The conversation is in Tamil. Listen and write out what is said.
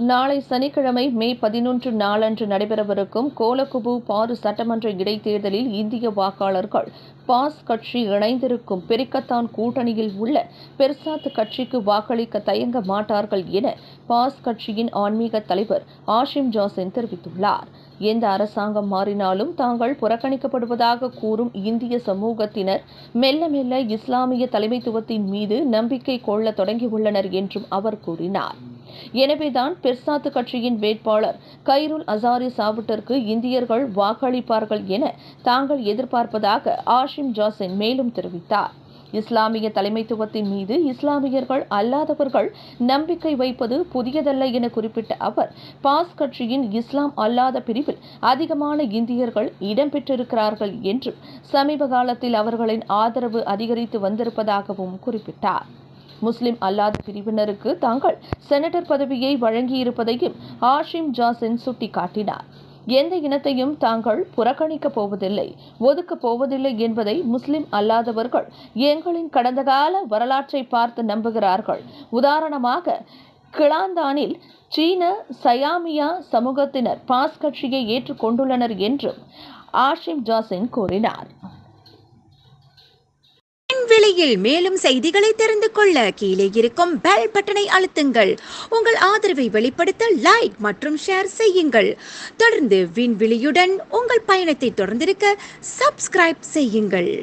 நாளை சனிக்கிழமை மே 11 நாளன்று நடைபெறவிருக்கும் கோலகுபு பாரு சட்டமன்ற இடைத்தேர்தலில் இந்திய வாக்காளர்கள் பாஸ் கட்சி இணைந்திருக்கும் பெரிக்கத்தான் கூட்டணியில் உள்ள பெர்சாத் கட்சிக்கு வாக்களிக்க தயங்க மாட்டார்கள் என பாஸ் கட்சியின் ஆன்மீக தலைவர் ஆஷிம் ஜாசின் தெரிவித்துள்ளார். எந்த அரசாங்கம் மாறினாலும் தாங்கள் புறக்கணிக்கப்படுவதாக கூறும் இந்திய சமூகத்தினர் மெல்ல மெல்ல இஸ்லாமிய தலைமைத்துவத்தின் மீது நம்பிக்கை கொள்ள தொடங்கியுள்ளனர் என்றும் அவர் கூறினார். எனவேதான் பெர்சாத் கட்சியின் வேட்பாளர் கைருல் அசாரி சாவிட்டிற்கு இந்தியர்கள் வாக்களிப்பார்கள் என தாங்கள் எதிர்பார்ப்பதாக ஆஷிம் ஜாசின் மேலும் தெரிவித்தார். இஸ்லாமிய தலைமைத்துவத்தின் மீது இஸ்லாமியர்கள் அல்லாதவர்கள் நம்பிக்கை வைப்பது புதியதல்ல என குறிப்பிட்ட அவர், பாஸ் கட்சியின் இஸ்லாம் அல்லாத பிரிவில் அதிகமான இந்தியர்கள் இடம்பெற்றிருக்கிறார்கள் என்றும் சமீப காலத்தில் அவர்களின் ஆதரவு அதிகரித்து வந்திருப்பதாகவும் குறிப்பிட்டார். முஸ்லிம் அல்லாத பிரிவினருக்கு தாங்கள் செனட்டர் பதவியை வழங்கியிருப்பதையும் ஆஷிம் ஜாசின் சுட்டிக்காட்டினார். எந்த இனத்தையும் தாங்கள் புறக்கணிக்கப் போவதில்லை, ஒதுக்கப் போவதில்லை என்பதை முஸ்லிம் அல்லாதவர்கள் எங்களின் கடந்த கால வரலாற்றை பார்த்து நம்புகிறார்கள். உதாரணமாக, கிளாந்தானில் சீன சயாமியா சமூகத்தினர் பாஸ் கட்சியை ஏற்றுக்கொண்டுள்ளனர் என்றும் ஆஷிம் ஜாசின் கூறினார். விலையில் மேலும் செய்திகளை தெரிந்து கொள்ள கீழே இருக்கும் பெல் பட்டனை அழுத்துங்கள். உங்கள் ஆதரவை வெளிப்படுத்த லைக் மற்றும் ஷேர் செய்யுங்கள். தொடர்ந்து விண்வெளியுடன் உங்கள் பயணத்தை தொடர்ந்திருக்க சப்ஸ்கிரைப் செய்யுங்கள்.